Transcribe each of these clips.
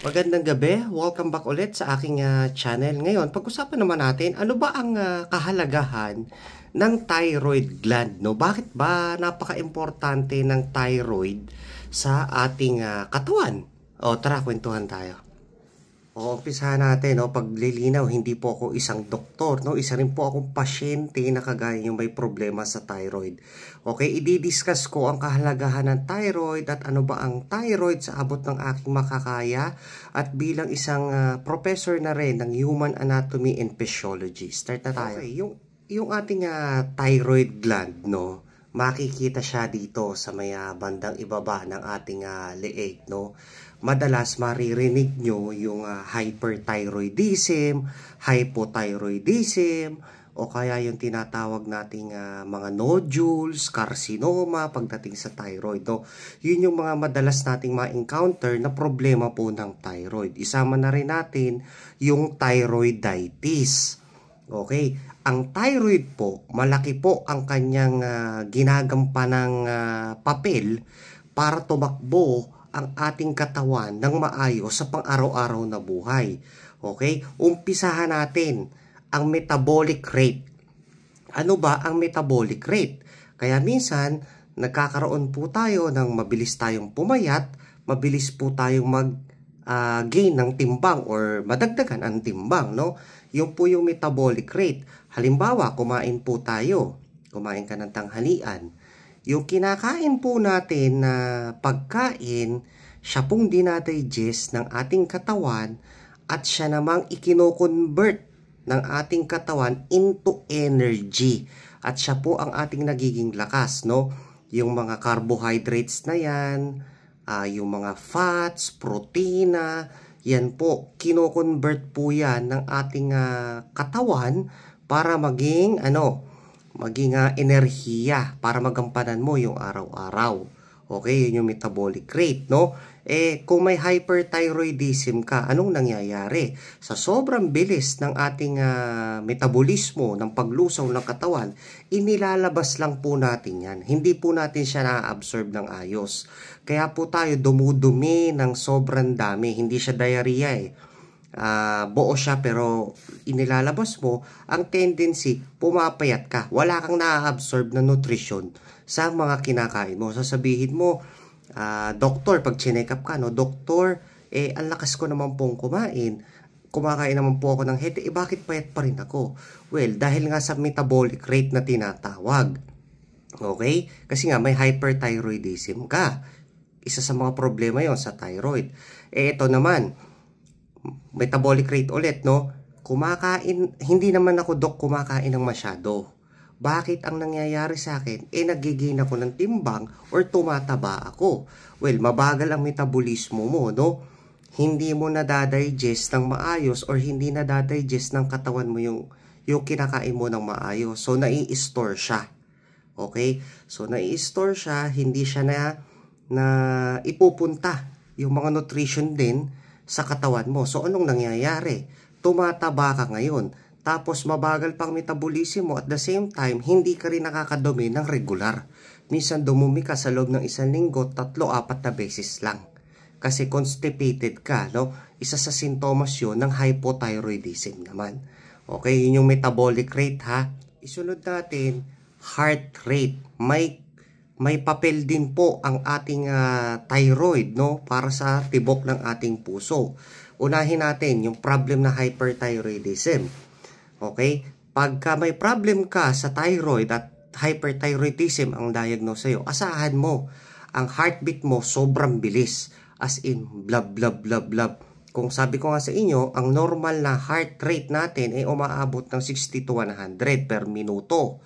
Magandang gabi, welcome back ulit sa aking channel. Ngayon, pag-usapan naman natin, ano ba ang kahalagahan ng thyroid gland? No? Bakit ba napaka-importante ng thyroid sa ating katawan? O tara, kwentuhan tayo. O, umpisahan natin, no? Paglilinaw, hindi po ako isang doktor, no? Isa rin po akong pasyente na kagaya yung may problema sa thyroid. Okay, i-discuss ko ang kahalagahan ng thyroid at ano ba ang thyroid sa abot ng aking makakaya at bilang isang professor na rin ng Human Anatomy and Physiology. Start na tayo. Okay, yung ating thyroid gland, no? Makikita siya dito sa may bandang ibaba ng ating leeg, no? Madalas maririnig nyo yung hyperthyroidism, hypothyroidism, o kaya yung tinatawag nating mga nodules, carcinoma pagdating sa thyroid. No? Yun yung mga madalas nating ma-encounter na problema po ng thyroid. Isama na rin natin yung thyroiditis. Okay, ang thyroid po, malaki po ang kanyang ginagampanang papel para tumakbo ang ating katawan ng maayos sa pang-araw-araw na buhay. Okay? Umpisahan natin ang metabolic rate. Ano ba ang metabolic rate? Kaya minsan, nagkakaroon po tayo ng mabilis tayong pumayat, mabilis po tayong mag-gain ng timbang or madagdagan ang timbang, no? Yung po yung metabolic rate. Halimbawa, kumain po tayo. Kumain ka ng tanghalian. Yung kinakain po natin na pagkain, siya pong dinadigest ng ating katawan at siya namang ikino-convert ng ating katawan into energy. At siya po ang ating nagiging lakas, no? Yung mga carbohydrates na yan, yung mga fats, protina, yan po, kino-convert po yan ng ating katawan para maging enerhiya para magampanan mo yung araw-araw. Okay, yun yung metabolic rate, no? Kung may hyperthyroidism ka, anong nangyayari? Sa sobrang bilis ng ating metabolismo, ng paglusaw ng katawan, inilalabas lang po natin yan. Hindi po natin siya na-absorb ng ayos. Kaya po tayo dumudumi ng sobrang dami. Hindi siya diarrhea buo siya pero inilalabas mo, ang tendency, pumapayat ka. Wala kang na-absorb na nutrition sa mga kinakain mo. Sasabihin mo, doktor, pag chinek up ka, no, doktor, ang lakas ko naman pong kumain. Kumakain naman po ako ng healthy. Bakit payat pa rin ako? Well, dahil nga sa metabolic rate na tinatawag. Okay? Kasi nga, may hyperthyroidism ka. Isa sa mga problema yon sa thyroid. Ito naman, metabolic rate ulit, no? Kumakain, hindi naman ako kumakain ng masyado. Bakit ang nangyayari sa akin? Nagigain ako ng timbang or tumataba ako. Well, mabagal ang metabolismo mo, no? Hindi mo nadadigest ng maayos or hindi nadadigest ng katawan mo yung kinakain mo ng maayos. So, nai-store siya. Okay? So, nai-store siya, hindi siya na ipupunta yung mga nutrition din sa katawan mo. So, anong nangyayari? Tumataba ka ngayon. Tapos, mabagal pang metabolism mo. At the same time, hindi ka rin nakakadumi ng regular. Minsan, dumumi ka sa loob ng 1 linggo, 3-4 na beses lang. Kasi constipated ka, no? Isa sa sintomas yun ng hypothyroidism naman. Okay, yun yung metabolic rate, ha? Isunod natin, heart rate. May papel din po ang ating thyroid, no, para sa tibok ng ating puso. Unahin natin yung problem na hyperthyroidism. Okay? Pagka may problem ka sa thyroid at hyperthyroidism ang diagnose sa'yo, asahan mo, ang heartbeat mo sobrang bilis. As in, blab, blab, blab, blab. Kung sabi ko nga sa inyo, ang normal na heart rate natin ay umaabot ng 60 to 100 per minuto.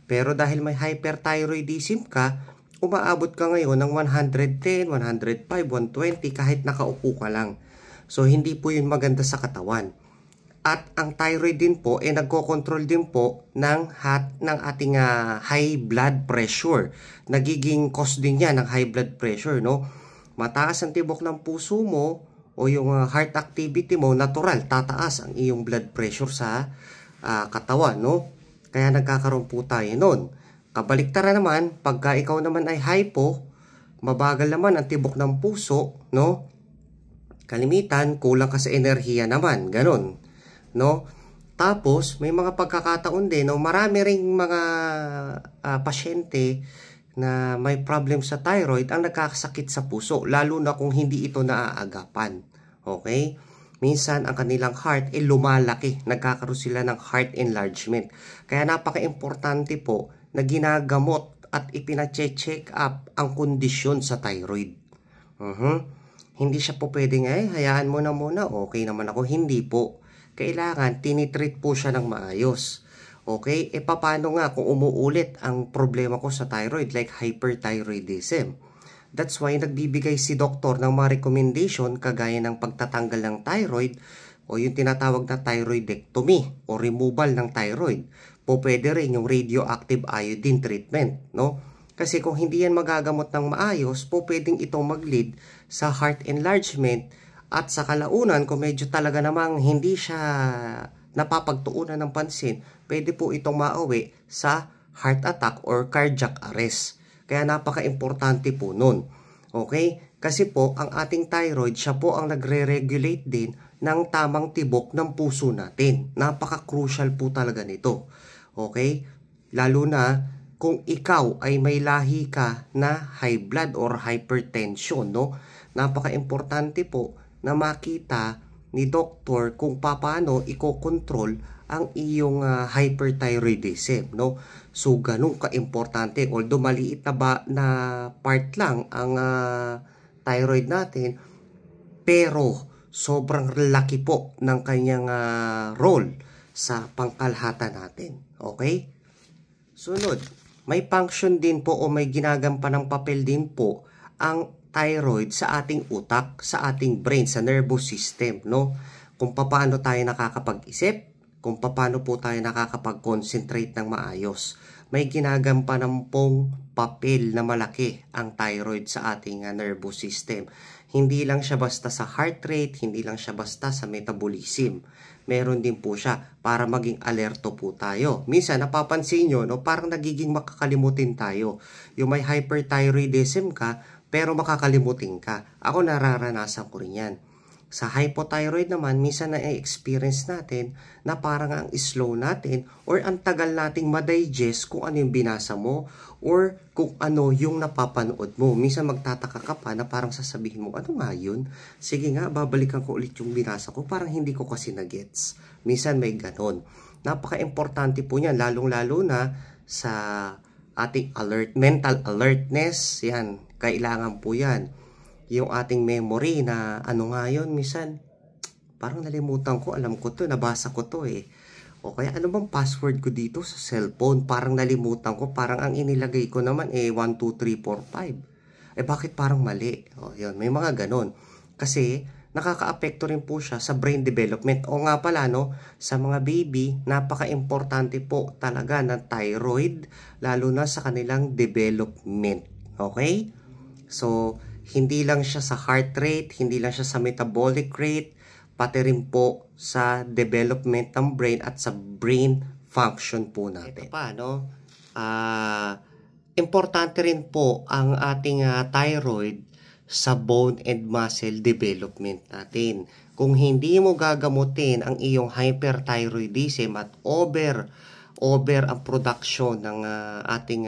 Pero dahil may hyperthyroidism ka, umaabot ka ngayon ng 110, 105, 120 kahit nakaupo ka lang. So, hindi po yun maganda sa katawan. At ang thyroid din po, nagko-control din po ng ating high blood pressure. Nagiging cause din yan ng high blood pressure, no? Mataas ang tibok ng puso mo o yung heart activity mo, natural, tataas ang iyong blood pressure sa katawan, no? Kaya nagkakaroon po tayo nun. Kabaliktara naman, pagka ikaw naman ay hypo, mabagal naman ang tibok ng puso, no? Kalimitan, kulang ka sa enerhiya naman, ganun, no? Tapos, may mga pagkakataon din, no, marami ring mga pasyente na may problem sa thyroid ang nagkakasakit sa puso, lalo na kung hindi ito naaagapan. Okay? Minsan, ang kanilang heart ay lumalaki. Nagkakaroon sila ng heart enlargement. Kaya napaka-importante po na ginagamot at ipina-check up ang kondisyon sa thyroid. Hindi siya po pwedeng, hayaan mo na muna, okay naman ako. Hindi po. Kailangan, tinitreat po siya ng maayos. Okay? Paano nga kung umuulit ang problema ko sa thyroid like hyperthyroidism? That's why nagbibigay si doktor ng mga recommendation kagaya ng pagtatanggal ng thyroid o yung tinatawag na thyroidectomy o removal ng thyroid. Po pwede rin yung radioactive iodine treatment, no? Kasi kung hindi yan magagamot ng maayos, po pwedeng itong mag-lead sa heart enlargement at sa kalaunan kung medyo talaga namang hindi siya napapagtuunan ng pansin, pwede po itong mauwi sa heart attack or cardiac arrest. Kaya napaka-importante po nun. Okay? Kasi po, ang ating thyroid, siya po ang nagre-regulate din ng tamang tibok ng puso natin. Napaka-crucial po talaga nito. Okay? Lalo na kung ikaw ay may lahi ka na high blood or hypertension, no? Napaka-importante po na makita ni doktor kung paano i-control ang iyong hyperthyroidism, no? So ganun ka-importante, although maliit na part lang ang thyroid natin, pero sobrang laki po ng kanyang role sa pangkalahatan natin. Okay? Sunod, may function din po o may ginagampanang papel din po ang thyroid sa ating utak, sa ating brain, sa nervous system, no? Kung paano tayo nakakapag-isip, kung paano po tayo nakakapag-concentrate ng maayos. May ginagampanan pong papel na malaki ang thyroid sa ating nervous system. Hindi lang siya basta sa heart rate, hindi lang siya basta sa metabolism. Meron din po siya para maging alerto po tayo. Minsan napapansin nyo, no, parang nagiging makakalimutin tayo. Yung may hyperthyroidism ka, pero makakalimutin ka. Ako nararanasan ko rin yan. Sa hypothyroid naman, minsan na-experience natin na parang ang slow natin or ang tagal nating ma-digest kung ano yung binasa mo or kung ano yung napapanood mo. Minsan magtataka ka pa na parang sasabihin mo, ano nga yun? Sige nga, babalikan ko ulit yung binasa ko. Parang hindi ko kasi na-gets. Minsan may ganon. Napaka-importante po niyan, lalong-lalo na sa ating mental alertness. Yan, kailangan po yan. Yung ating memory na ano nga yun, minsan parang nalimutan ko, alam ko to, nabasa ko to o kaya ano bang password ko dito sa cellphone, parang nalimutan ko, parang ang inilagay ko naman 1, 2, 3, 4, 5 bakit parang mali? Yun, may mga ganon kasi nakaka-apekto rin po siya sa brain development. O nga pala, no, sa mga baby, napaka-importante po talaga ng thyroid, lalo na sa kanilang development. Okay? So, hindi lang siya sa heart rate, hindi lang siya sa metabolic rate, pati rin po sa development ng brain at sa brain function po natin. Ito pa, no? Importante rin po ang ating thyroid sa bone and muscle development natin. Kung hindi mo gagamutin ang iyong hyperthyroidism at over ang production ng ating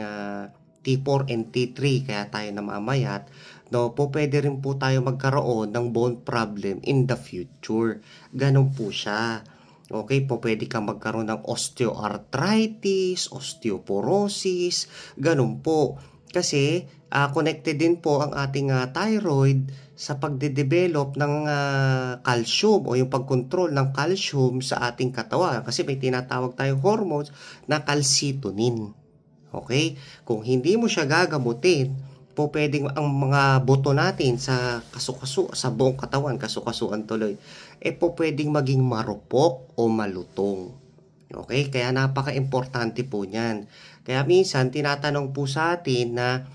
T4 and T3, kaya tayo namamayat, no, po pwede rin po tayo magkaroon ng bone problem in the future. Ganun po siya. Okay, po pwede kang magkaroon ng osteoarthritis, osteoporosis, ganun po. Kasi connected din po ang ating thyroid sa pagde-develop ng calcium o yung pagkontrol ng calcium sa ating katawan. Kasi may tinatawag tayong hormones na calcitonin. Okay? Kung hindi mo siya gagamutin, po pwedeng ang mga buto natin sa kasu-kasu, sa buong katawan, kasu-kasuan tuloy, po pwedeng maging marupok o malutong. Okay? Kaya napaka-importante po niyan. Kaya minsan, tinatanong po sa atin na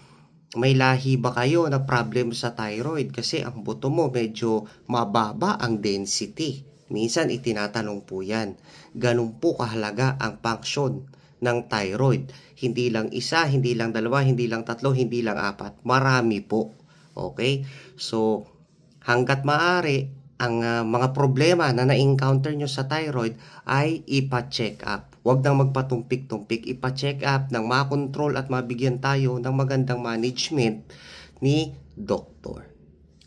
may lahi ba kayo na problem sa thyroid? Kasi ang buto mo medyo mababa ang density. Minsan, itinatanong po yan. Ganun po kahalaga ang function ng thyroid. Hindi lang isa, hindi lang dalawa, hindi lang tatlo, hindi lang apat. Marami po. Okay? So, hanggat maaari, ang mga problema na na-encounter nyo sa thyroid ay ipa-check up. Huwag nang magpatumpik-tumpik, ipa-check up nang makontrol at mabigyan tayo ng magandang management ni doktor.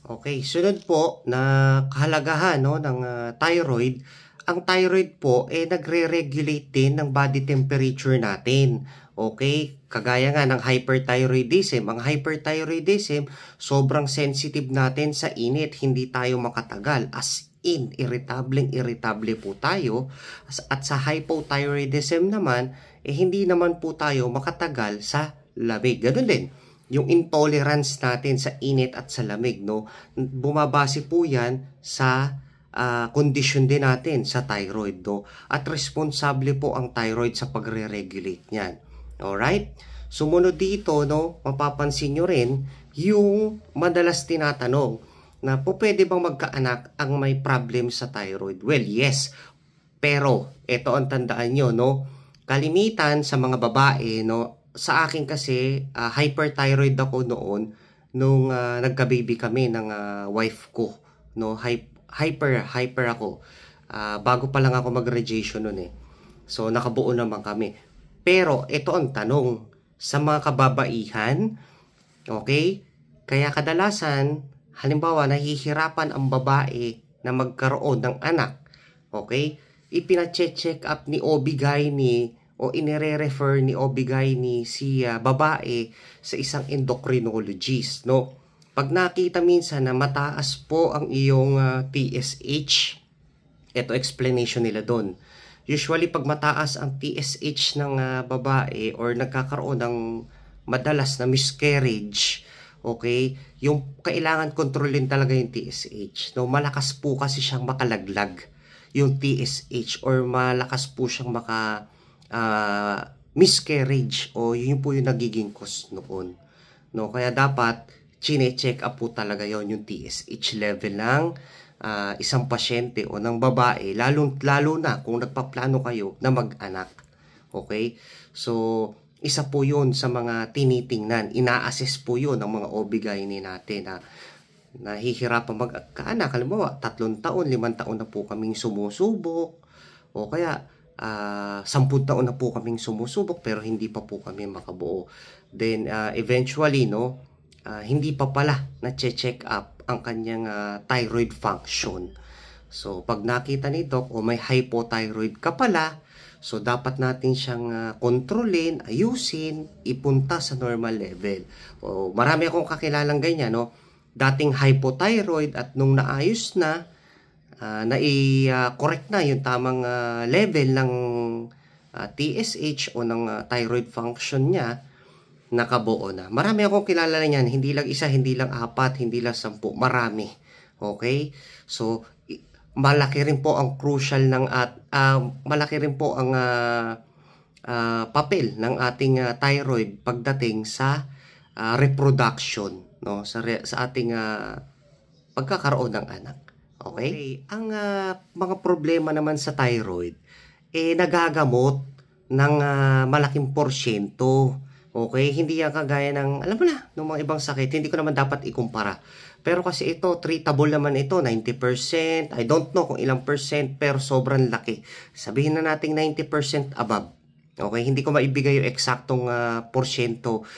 Okay, sunod po na kahalagahan ng thyroid. Ang thyroid po nagre-regulate din ng body temperature natin. Okay, kagaya nga ng hyperthyroidism. Ang hyperthyroidism, sobrang sensitive natin sa init, hindi tayo makatagal. As in, irritable po tayo. At sa hypothyroidism naman, hindi naman po tayo makatagal sa lamig. Ganun din, yung intolerance natin sa init at sa lamig, no? Bumabase po yan sa kondisyon din natin sa thyroid, no? At responsable po ang thyroid sa pagre-regulate niyan. Alright? Sumunod dito, no, mapapansin nyo rin yung madalas tinatanong na po pwede bang magkaanak ang may problem sa thyroid? Well, yes. Pero, ito ang tandaan nyo, no? Kalimitan sa mga babae, no? Sa akin kasi, hyperthyroid ako noon nung nagka-baby kami ng wife ko, no? Hyper ako. Bago pa lang ako mag-radiation noon eh. So, nakabuo naman kami. Pero, ito ang tanong. Sa mga kababaihan, okay? Kaya kadalasan, halimbawa, nahihirapan ang babae na magkaroon ng anak. Okay? Ipina-check up ni OB-GYN o inire-refer ni OB-GYN si babae sa isang endocrinologist, no? Pag nakita minsan na mataas po ang iyong TSH, ito explanation nila doon. Usually, pag mataas ang TSH ng babae or nagkakaroon ng madalas na miscarriage, okay, yung kailangan kontrolin talaga yung TSH. No? Malakas po kasi siyang makalaglag yung TSH or malakas po siyang miscarriage o yun po yung nagiging cause noon. No? Kaya dapat, chine-check up po talaga yon yung TSH level ng isang pasyente o ng babae, lalo na kung nagpaplano kayo na mag-anak. Okay? So, isa po yun sa mga tinitingnan. Ina-assess po yun ng mga OB-GYN natin na nahihirapan magkaanak. Halimbawa, 3 taon, 5 taon na po kaming sumusubok o kaya 10 taon na po kaming sumusubok pero hindi pa po kami makabuo. Then, eventually, no, hindi pa pala na-check up ang kanyang thyroid function. So, pag nakita ni Doc o may hypothyroid ka pala, so dapat natin siyang kontrolin, ayusin, ipunta sa normal level. O, marami akong kakilalang ganyan, no? Dating hypothyroid at nung naayos na, correct na yung tamang level ng TSH o ng thyroid function niya, nakabuo na. Marami akong kilala na yan. Hindi lang isa, hindi lang 4, hindi lang 10. Marami. Okay? So, malaki rin po ang crucial ng malaki rin po ang papel ng ating thyroid pagdating sa reproduction, no? Sa ating pagkakaroon ng anak. Okay? Ang mga problema naman sa thyroid nagagamot ng malaking porsyento. Okay, hindi yan kagaya ng, alam mo na, ng mga ibang sakit. Hindi ko naman dapat ikumpara. Pero kasi ito, treatable naman ito, 90%. I don't know kung ilang percent, pero sobrang laki. Sabihin na natin 90% above. Okay, hindi ko maibigay yung eksaktong porsyento,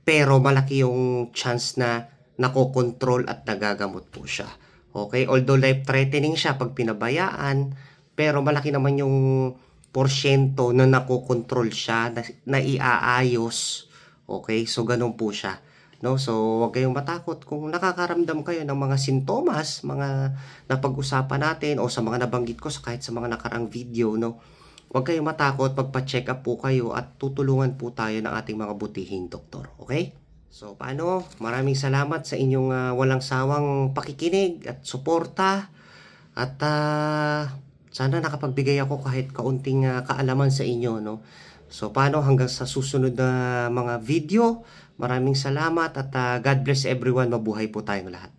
pero malaki yung chance na nakokontrol at nagagamot po siya. Okay, although life-threatening siya pag pinabayaan, pero malaki naman yung porsyento na nakokontrol siya, na iaayos. Okay? So, ganun po siya. No? So, huwag kayong matakot kung nakakaramdam kayo ng mga sintomas, mga napag-usapan natin, o sa mga nabanggit ko, kahit sa mga nakarang video, no? Huwag kayong matakot, magpa-check up po kayo at tutulungan po tayo ng ating mga butihing doktor. Okay? So, paano? Maraming salamat sa inyong walang sawang pakikinig at suporta. At, sana nakapagbigay ako kahit kaunting kaalaman sa inyo, no? So, paano hanggang sa susunod na mga video. Maraming salamat at God bless everyone. Mabuhay po tayong lahat.